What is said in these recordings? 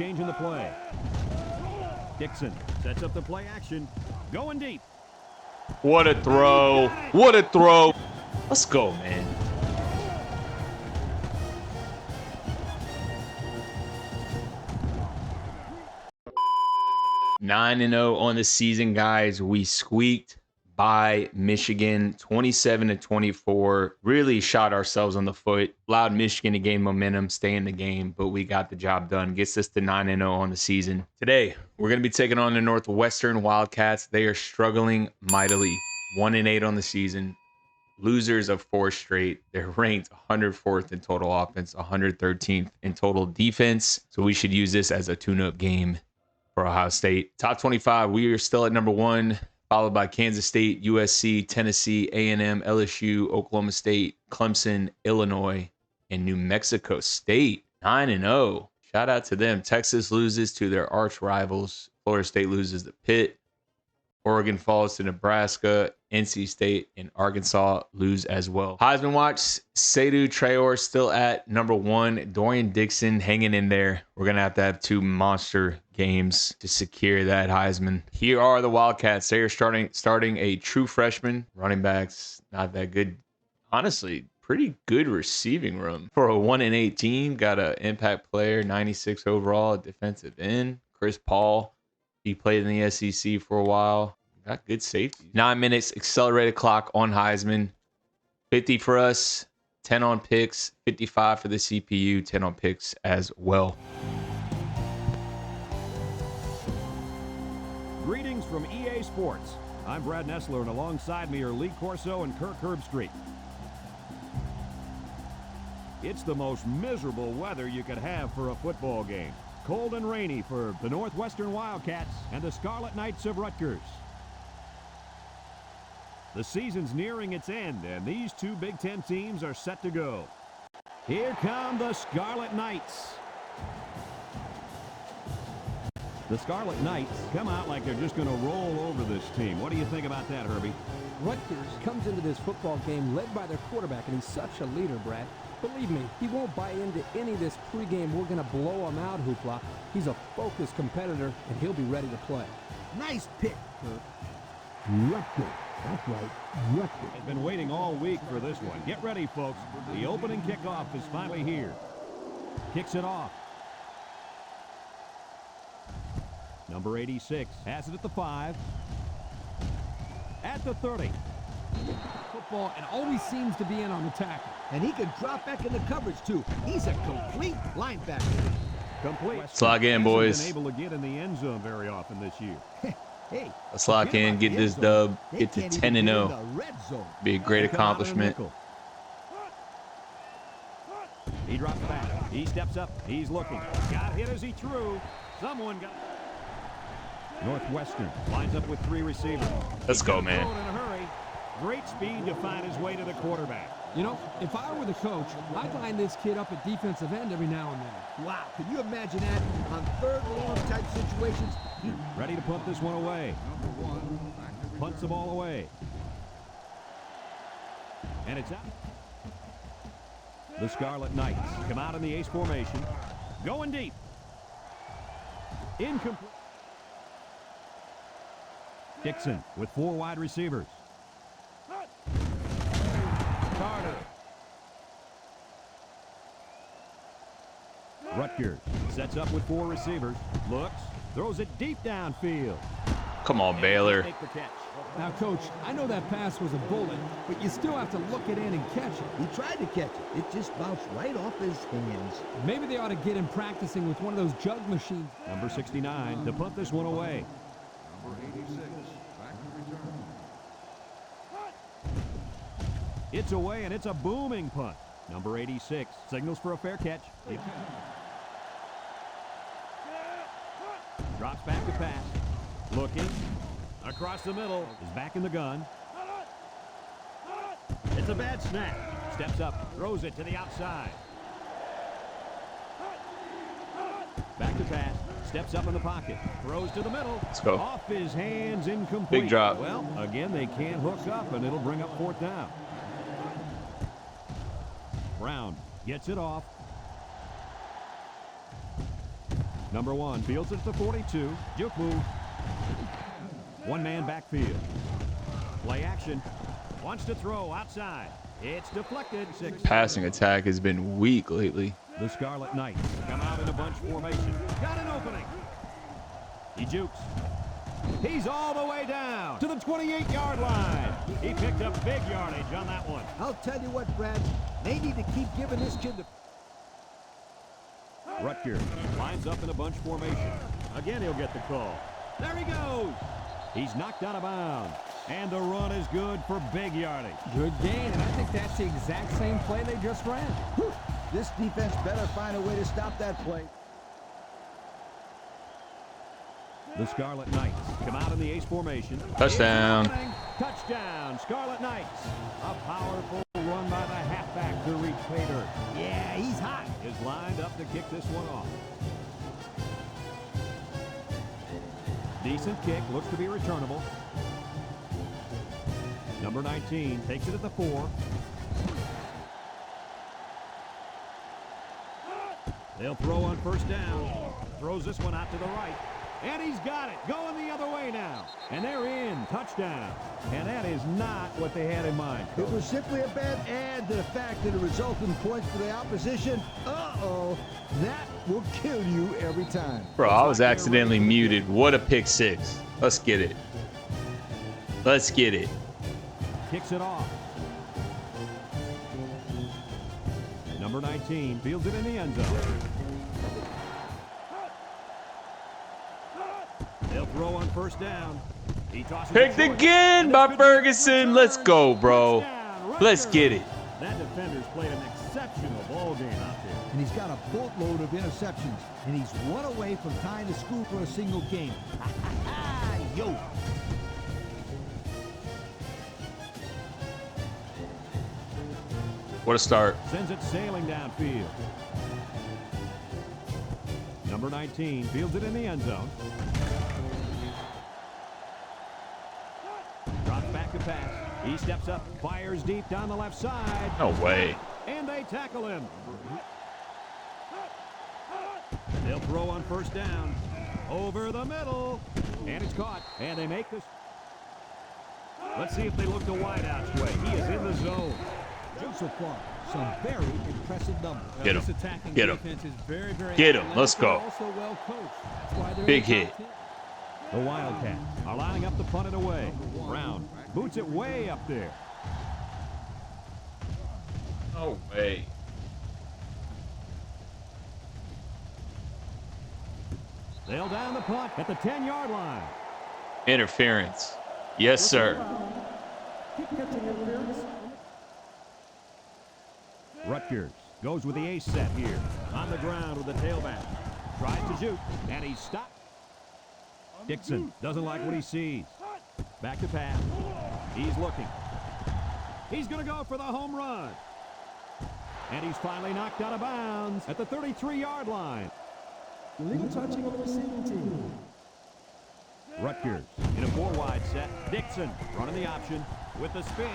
Changing the play. Dixon sets up the play action. Going deep. What a throw. What a throw. Let's go, man. Nine and 0 on the season, guys. We squeaked by Michigan 27-24. Really shot ourselves on the foot. Allowed Michigan to gain momentum, stay in the game, but we got the job done. Gets us to 9 and 0 on the season. Today, we're going to be taking on the Northwestern Wildcats. They are struggling mightily. 1 and 8 on the season. Losers of 4 straight. They're ranked 104th in total offense, 113th in total defense. So we should use this as a tune-up game for Ohio State. Top 25, we are still at number 1, followed by Kansas State, USC, Tennessee, A&M, LSU, Oklahoma State, Clemson, Illinois, and New Mexico State. 9 and 0. Shout out to them. Texas loses to their arch rivals. Florida State loses to Pitt. Oregon falls to Nebraska. NC State and Arkansas lose as well. Heisman watch, Seydou Traore still at number 1. Dorian Dixon hanging in there. We're going to have 2 monster games to secure that Heisman. Here are the Wildcats. They are starting a true freshman. Running backs, not that good. Honestly, pretty good receiving room. For a 1 and 8 team, got an impact player, 96 overall, defensive end. Chris Paul, he played in the SEC for a while. Got good safety. 9 minutes, accelerated clock on Heisman. 50 for us, 10 on picks, 55 for the CPU, 10 on picks as well. Greetings from EA Sports. I'm Brad Nessler, and alongside me are Lee Corso and Kirk Herbstreit. It's the most miserable weather you could have for a football game. Cold and rainy for the Northwestern Wildcats and the Scarlet Knights of Rutgers. The season's nearing its end, and these 2 Big Ten teams are set to go. Here come the Scarlet Knights. The Scarlet Knights come out like they're just going to roll over this team. What do you think about that, Herbie? Rutgers comes into this football game led by their quarterback, and he's such a leader, Brad. Believe me, he won't buy into any of this pregame "we're going to blow him out" hoopla. He's a focused competitor, and he'll be ready to play. Nice pick, Kirk. Rutgers. That's right, Rutgers. Has been waiting all week for this one. Get ready, folks. The opening kickoff is finally here. Kicks it off. Number 86 has it at the 5. At the 30. Football and always seems to be in on the tackle. And he can drop back in the coverage, too. He's a complete linebacker. Complete. Let's lock in, boys. Hasn't been able to get in the end zone very often this year. Hey, Let's lock in, get this dub, get to 10 and 0. Be a great accomplishment. He drops back. He steps up. He's looking. Got hit as he threw. Someone got. Northwestern lines up with 3 receivers. Let's go, man. In a hurry. Great speed to find his way to the quarterback. You know, if I were the coach, I'd line this kid up at defensive end every now and then. Wow, can you imagine that on 3rd and long type situations? Ready to punt this one away. Punts the ball away. And it's out. The Scarlet Knights come out in the ace formation. Going deep. Incomplete. Dixon with 4 wide receivers. Carter. Rutgers sets up with 4 receivers. Looks. Throws it deep downfield. Come on, Baylor. Take the catch. Now, Coach, I know that pass was a bullet, but you still have to look it in and catch it. He tried to catch it. It just bounced right off his hands. Maybe they ought to get him practicing with one of those jug machines. Number 69 to punt this one away. Number 86, back to return. It's away, and it's a booming punt. Number 86 signals for a fair catch. Drops back to pass. Looking. Across the middle. Is back in the gun. It's a bad snap. Steps up. Throws it to the outside. Back to pass. Steps up in the pocket. Throws to the middle. Let's go. Off his hands, incomplete. Big drop. Well, again, they can't hook up, and it'll bring up 4th down. Brown gets it off. Number 1 fields it at the 42. Juke move. One man backfield. Play action. Wants to throw outside. It's deflected. 6. Passing attack has been weak lately. The Scarlet Knights come out in a bunch formation. Got an opening. He jukes. He's all the way down to the 28-yard line. He picked up big yardage on that one. I'll tell you what, Brad. They need to keep giving this kid the... Rutgers lines up in a bunch formation. Again, he'll get the call. There he goes. He's knocked out of bounds. And the run is good for big yardage. Good gain, and I think that's the exact same play they just ran. Whew. This defense better find a way to stop that play. The Scarlet Knights come out in the ace formation. Touchdown. Touchdown, Scarlet Knights. A powerful run by the halfback to reach pay dirt. Yeah, he's hot. Is lined up to kick this one off. Decent kick, looks to be returnable. Number 19 takes it at the 4. They'll throw on first down. Throws this one out to the right. And he's got it. Going the other way now. And they're in. Touchdown. And that is not what they had in mind. It was simply a bad add to the fact that it resulted in points for the opposition. Uh-oh. That will kill you every time. Bro, I was accidentally muted. What a pick 6. Let's get it. Let's get it. Kicks it off. Number 19 fields it in the end zone. They'll throw on first down. He tosses Picked again by Ferguson. Let's go, bro. Let's get it. That defender's played an exceptional ball game out there. And he's got a boatload of interceptions. And he's one away from tying the school for a single game. Yo. What a start. Sends it sailing downfield. Number 19 fields it in the end zone. Drops back to pass. He steps up, fires deep down the left side. No way. And they tackle him. They'll throw on first down. Over the middle. And it's caught. And they make this. Let's see if they look the wideouts way. He is in the zone. So far, some very impressive numbers. Get him. This attacking Get him. defense is very, very Get him. athletic, Let's go. but also well coached. That's why they're Big in the hit. top 10. The Wildcats are lining up to punt it away. Brown boots it way up there. No way. They'll down the punt at the 10-yard line. Interference. Yes, sir. Rutgers goes with the ace set here. On the ground with the tailback. Tries to shoot, and he's stopped. Dixon doesn't like what he sees. Back to pass. He's looking. He's going to go for the home run. And he's finally knocked out of bounds at the 33-yard line. Illegal touching on the receiving team. Rutgers in a 4-wide set. Dixon running the option with the spin,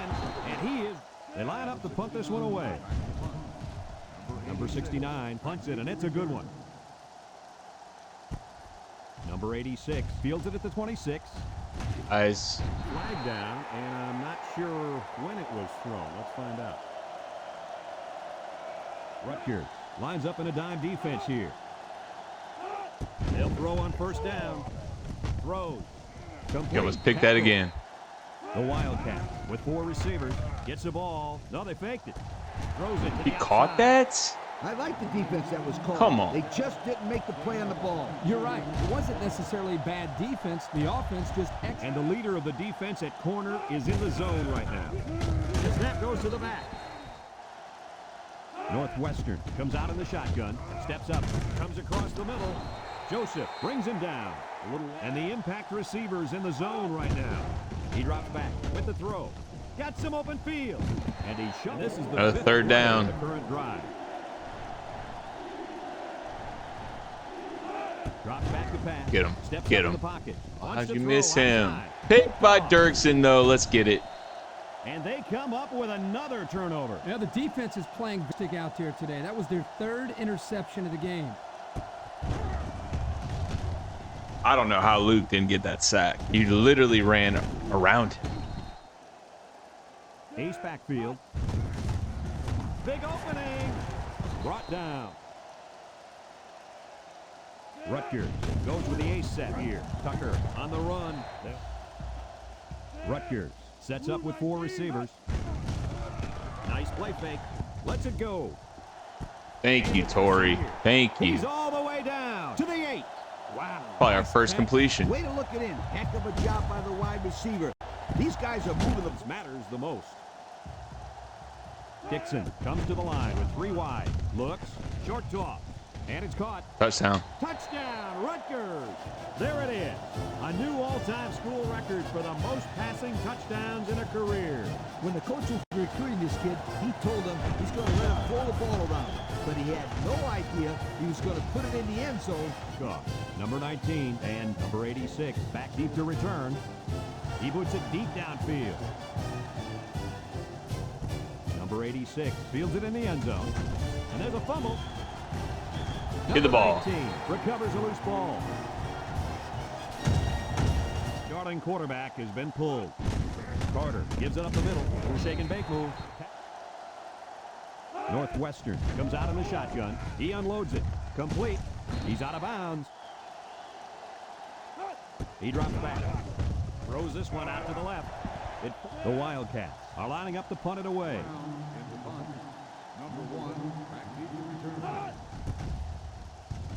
and he is. They line up to punt this one away. Number 69 punts it, and it's a good one. Number 86 fields it at the 26. Guys. Flag down, and I'm not sure when it was thrown. Let's find out. Rutgers lines up in a dime defense here. They'll throw on first down. Throws. Yeah, let's pick that again. The Wildcats with 4 receivers gets the ball. No, they faked it. Throws it to He the caught outside. that? I like the defense that was called. Come on. They just didn't make the play on the ball. You're right. It wasn't necessarily bad defense. The offense just And the leader of the defense at corner is in the zone right now. The snap goes to the back. Northwestern comes out in the shotgun, steps up, comes across the middle. Joseph brings him down. And the impact receiver's in the zone right now. He drops back with the throw. Got some open field. And he shot. This is the Another 5th third play down. of the current drive. Drops back to pass. Get him. Steps Get up in him. the pocket. Wants How'd to you throw miss him? outside. Picked by Dirksen, though. Let's get it. And they come up with another turnover. Yeah, the defense is playing stick out there today. That was their 3rd interception of the game. I don't know how Luke didn't get that sack. He literally ran around him. Ace backfield. Big opening. Brought down. Rutgers goes with the ace set here. Tucker on the run. Rutgers sets up with 4 receivers. Nice play fake. Lets it go. Thank you, Torrey. Thank you. He's all the way down to the 8. Wow. Probably our first completion. Way to look it in. Heck of a job by the wide receiver. These guys are moving them. Matters the most. Dixon comes to the line with 3 wide. Looks. Short toss. And it's caught. Touchdown. Touchdown, Rutgers. There it is. A new all-time school record for the most passing touchdowns in a career. When the coach was recruiting this kid, he told him he's going to let him throw the ball around. But he had no idea he was going to put it in the end zone. Number 19 and number 86 back deep to return. He boots it deep downfield. Number 86 fields it in the end zone. And there's a fumble. Get the ball. 19 recovers a loose ball. Starting quarterback has been pulled. Carter gives it up the middle. Little shake and bake move. Northwestern comes out in the shotgun. He unloads it. Complete. He's out of bounds. He drops back. Throws this one out to the left. The Wildcats are lining up to punt it away. Number 1, back deep to return.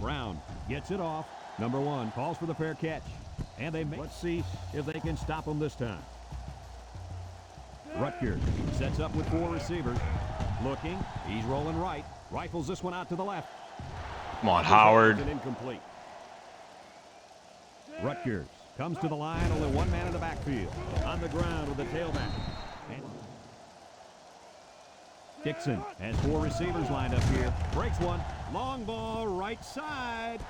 Brown gets it off. Number 1 calls for the fair catch. And they make. Let's see if they can stop him this time. Rutgers sets up with 4 receivers. Looking. He's rolling right. Rifles this one out to the left. Come on, Howard. Incomplete. Rutgers comes to the line. Only 1 man in the backfield. On the ground with the tailback. And Dixon has 4 receivers lined up here. Breaks one. Long ball right side.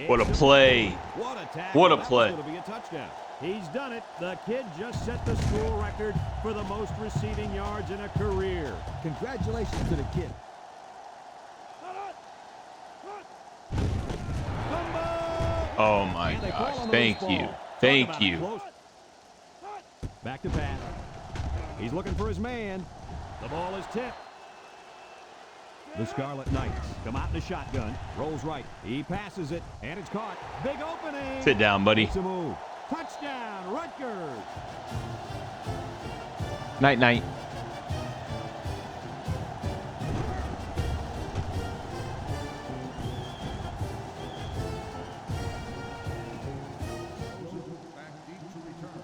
What a play. What a tackle. What a play. That's going to be a touchdown. He's done it. The kid just set the school record for the most receiving yards in a career. Congratulations to the kid. Oh my gosh. Thank you. Thank you. Back to pass. He's looking for his man. The ball is tipped. The Scarlet Knights come out in the shotgun. Rolls right. He passes it, and it's caught. Big opening. Sit down, buddy. Makes a move. Touchdown, Rutgers. Night, night. Back deep to return.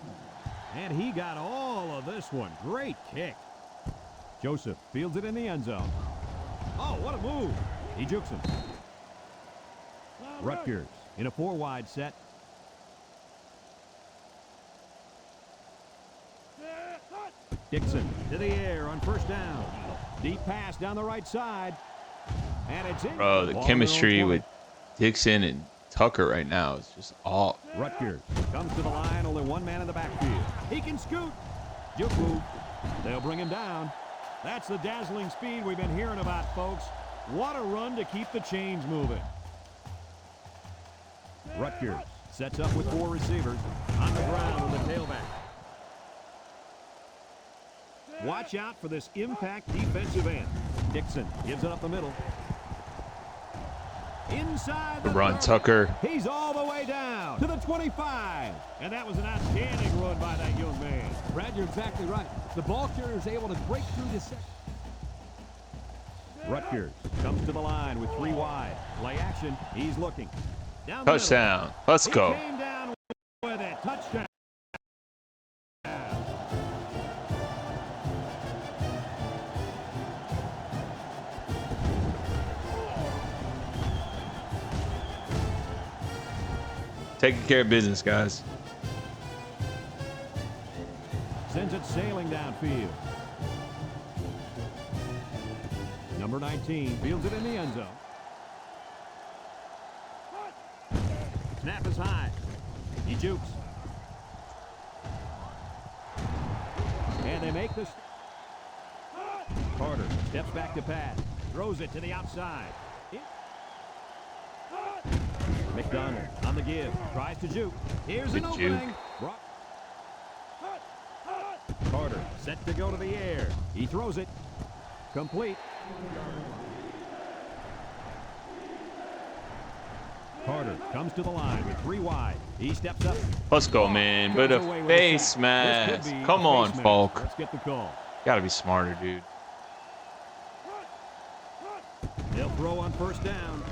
And he got all of this one. Great kick. Joseph fields it in the end zone. Oh, what a move. He jukes him. Rutgers in a 4-wide set. Dixon to the air on first down. Deep pass down the right side. And it's in. Bro, the chemistry with Dixon and Tucker right now is just all. Rutgers comes to the line. Only 1 man in the backfield. He can scoot. Juke move. They'll bring him down. That's the dazzling speed we've been hearing about, folks. What a run to keep the chains moving. Rutgers sets up with 4 receivers. On the ground with the tailback. Watch out for this impact defensive end. Dixon gives it up the middle. Inside the Run, 30. Tucker. He's all the way down to the 25. And that was an outstanding run by that young man. Brad, you're exactly right. The ball carrier is able to break through this section. Rutgers comes to the line with 3 wide. Play action. He's looking. Down the Touchdown. Let's middle. go. He came down with it. Touchdown. Taking care of business, guys. Sends it sailing downfield. Number 19 fields it in the end zone. Snap is high. He jukes. And they make this. Carter steps back to pass. Throws it to the outside. McDonald on the give. Tries to juke. Here's Good an juke. opening. Carter set to go to the air. He throws it. Complete. Carter comes to the line with 3 wide. He steps up. Let's go, man. But a face mask. Come on, Falk. Let's get the call. Gotta be smarter, dude. They'll throw on first down.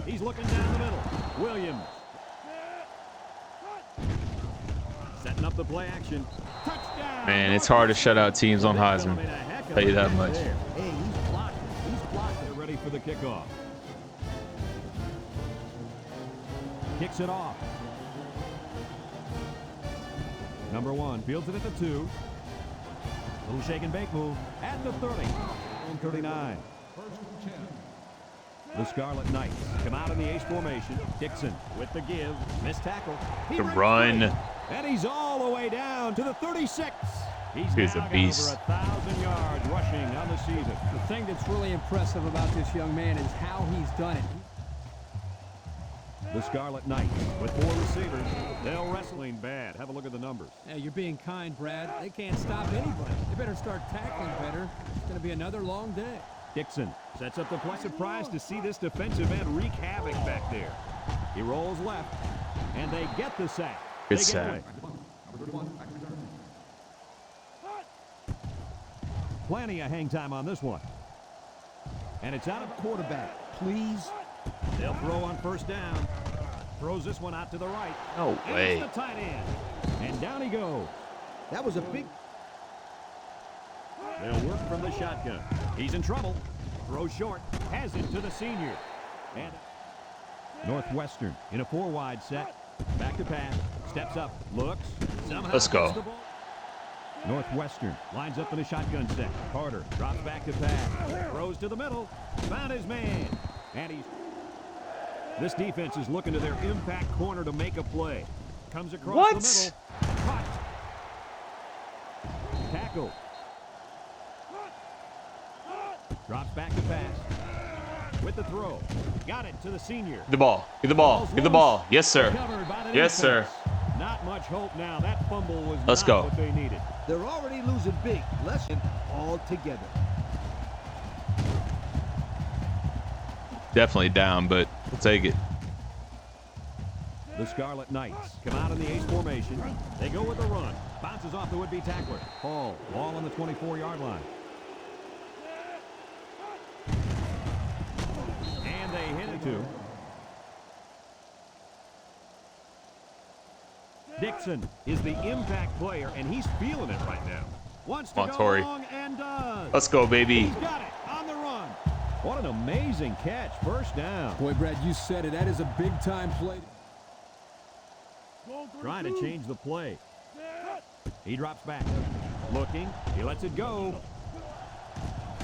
He's looking down the middle. Williams. Setting up the play action. Touchdown. Man, it's hard to shut out teams on Heisman. Tell you that much. Hey, he's blocking. He's blocking. They're ready for the kickoff. Kicks it off. Number 1 fields it at the 2. Little shake and bake move at the 30. On 39. First and 10. The Scarlet Knights come out in the ace formation. Dixon with the give. Missed tackle. He The runs run. free, and he's all the way down to the 36. He's now a beast. got over 1,000 yards rushing on the season. The thing that's really impressive about this young man is how he's done it. The Scarlet Knights with 4 receivers. They'll wrestling bad. Have a look at the numbers. Yeah, you're being kind, Brad. They can't stop anybody. They better start tackling better. It's going to be another long day. Dixon sets up the play. Surprised to see this defensive end wreak havoc back there. He rolls left, and they get the sack. Good They get sack. away. Number 31, back return. Plenty of hang time on this one. And it's out of Quarterback, please. They'll throw on first down. Throws this one out to the right. No And way. it's the tight end. And down he goes. That was a big. They'll work from the shotgun. He's in trouble. Throws short. Has it to the senior. And Northwestern in a 4-wide set. Back to pass. Steps up. Looks. Somehow Let's go. gets the ball. Northwestern lines up in a shotgun set. Carter drops back to pass. Throws to the middle. Found his man. And he's... This defense is looking to their impact corner to make a play. Comes across What? the middle. Caught. Tackle. Drops back to pass. With the throw. Got it to the senior. Get the ball. Get the ball. Get the ball. Yes, sir. Covered by the Yes, sir. defense. Not much hope now. That fumble was Let's not go. what they needed. They're already losing big. Let's all together. Definitely down, but we'll take it. The Scarlet Knights come out in the ace formation. They go with the run. Bounces off the would-be tackler. Ball on the 24-yard line. And they hit it to Dixon is the impact player, and he's feeling it right now. Wants to Come on, go Torrey. long and does. Let's go, baby. He's got it on the run. What an amazing catch. First down. Boy, Brad, you said it. That is a big-time play. Trying to change the play. He drops back. Looking. He lets it go.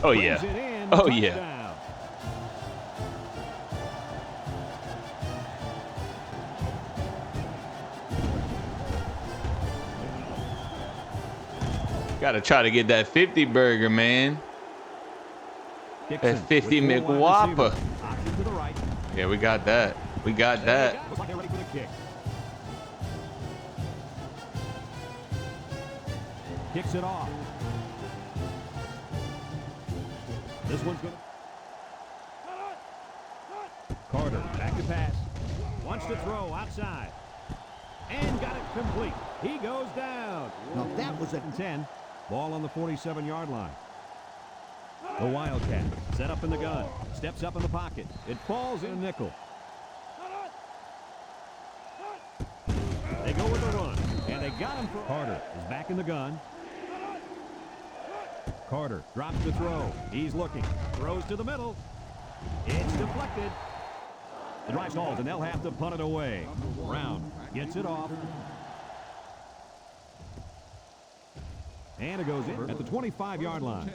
Oh, Brings yeah. it in. Oh, yeah. Touchdown. Got to try to get that 50 burger, man. Dixon That 50 with 4 wide McWhopper. receivers. Option to the right. Yeah, we got that. We got There they that. go. Looks like they're ready for the kick. Kicks it off. This one's going to... Carter, back to pass. Wants to throw outside. And got it complete. He goes down. Now that was a 10. Ball on the 47-yard line. The Wildcat set up in the gun. Steps up in the pocket. It falls in nickel. They go with the run. And they got him for... Carter is back in the gun. Carter drops the throw. He's looking. Throws to the middle. It's deflected. The drive stalls, and they'll have to punt it away. Brown gets it off. And it goes in at the 25-yard line.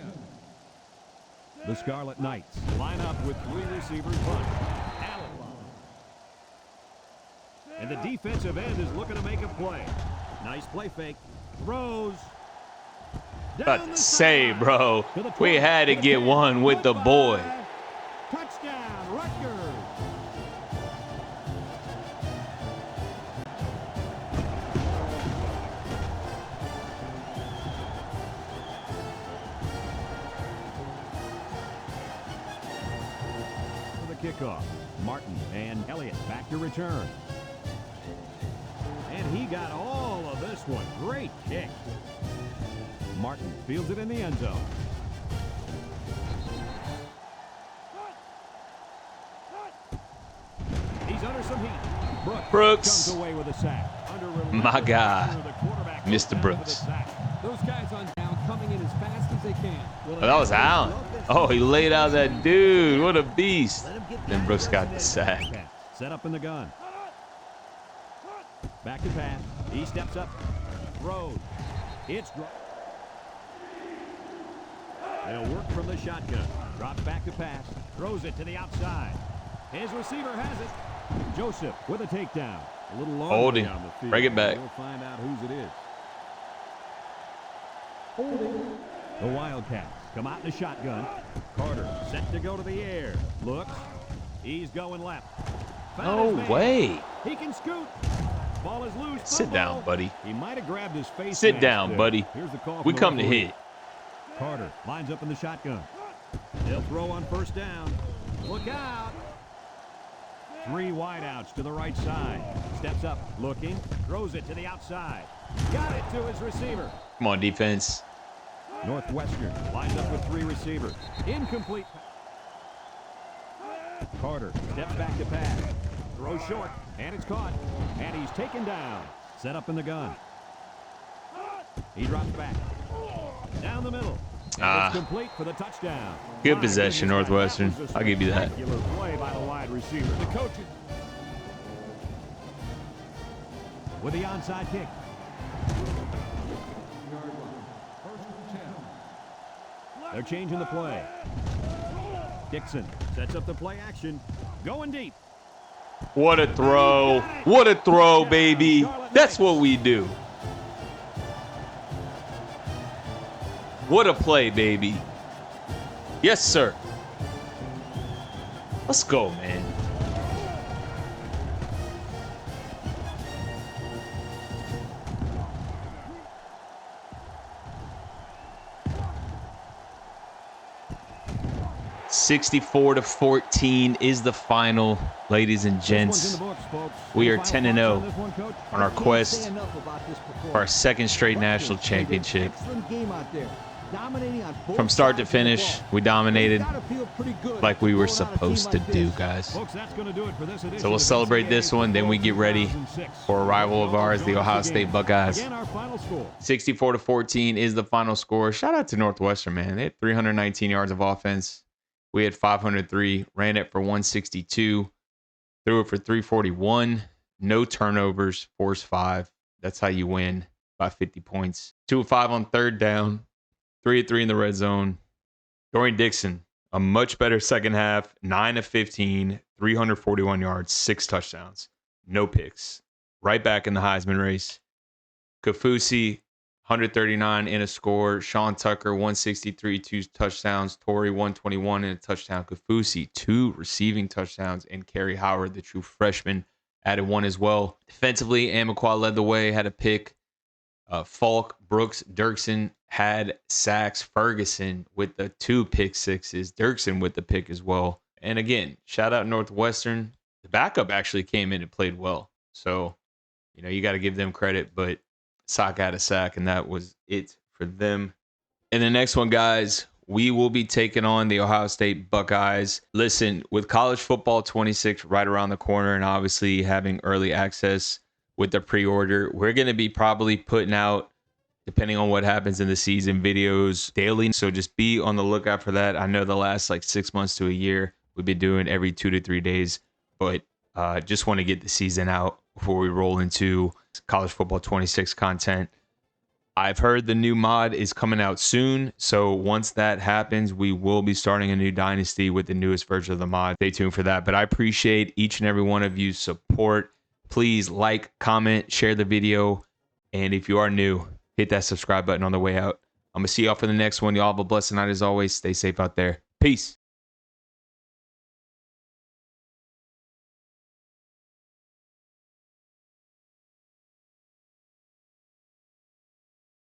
The Scarlet Knights line up with 3 receivers bunch. Allen. And the defensive end is looking to make a play. Nice play fake. Throws. About to say, bro, we had to get one with the boy. Touchdown, Rutgers. kickoff. Martin and Elliott back to return. And he got all of this one. Great kick. Martin fields it in the end zone. He's under some heat. Brooks. Comes away with a sack. My God. Mr. Brooks. Those guys on down coming in as fast as they can. Oh, that was Allen. Oh, he laid out that dude. What a beast. Then Brooks got the sack. Set up in the gun. Back to pass. He steps up. Throws. It's they'll work from the shotgun. Drops back to pass. Throws it to the outside. His receiver has it. Joseph with a takedown. A little long Holding. down the field. Break it back. We'll find out whose it is. The Wildcats come out in the shotgun. Carter set to go to the air. Looks. He's going left. No way. He can scoot. Ball is loose. Sit down, buddy. He might have grabbed his face. Sit mask down, there. buddy. Here's the call We from the come to referee. hit. Carter lines up in the shotgun. They'll throw on first down. Look out. 3 wideouts to the right side. Steps up, looking, throws it to the outside. Got it to his receiver. Come on, defense. Northwestern lines up with 3 receivers. Incomplete. Carter steps back to pass. Throws short, and it's caught. And he's taken down. Set up in the gun. He drops back. Down the middle. And it's complete for the touchdown. Good possession, Northwestern. I'll give you that. Spectacular play by the wide receiver. The coaches with the onside kick. Yard line. First and 10. They're changing the play. Dixon sets up the play action. Going deep. What a throw. What a throw, baby. That's what we do. What a play, baby. Yes, sir. Let's go, man. (64-14) is the final, ladies and gents. We are 10-0 on our quest for our second straight national championship. From start to finish, we dominated like we were supposed to do, guys. So we'll celebrate this one, then we get ready for a rival of ours, the Ohio State Buckeyes. 64-14 is the final score. Shout out to Northwestern, man. They had 319 yards of offense. We had 503, ran it for 162, threw it for 341, no turnovers, forced 5. That's how you win by 50 points. 2 of 5 on third down, 3 of 3 in the red zone. Dorian Dixon, a much better second half, 9 of 15, 341 yards, 6 touchdowns, no picks. Right back in the Heisman race. Kafusi, 139 in a score. Sean Tucker, 163, 2 touchdowns. Torrey, 121 in a touchdown. Kafusi, 2 receiving touchdowns. And Kerry Howard, the true freshman, added 1 as well. Defensively, Amaqua led the way, had a pick. Falk, Brooks, Dirksen had sacks. Ferguson with the 2 pick sixes. Dirksen with the pick as well. And again, shout out Northwestern. The backup actually came in and played well. So, you got to give them credit, but Sock had a sack, and that was it for them. And the next one, guys, we will be taking on the Ohio State Buckeyes. Listen, with college football 26 right around the corner and obviously having early access with the pre-order, we're going to be probably putting out, depending on what happens in the season, videos daily. So just be on the lookout for that. I know the last 6 months to a year, we've been doing every 2 to 3 days, but just want to get the season out before we roll into college football 26 content. I've heard the new mod is coming out soon. So once that happens, we will be starting a new dynasty with the newest version of the mod. Stay tuned for that. But I appreciate each and every one of you support. Please like, comment, share the video. And if you are new, hit that subscribe button on the way out. I'm going to see y'all for the next one. Y'all have a blessed night as always. Stay safe out there. Peace.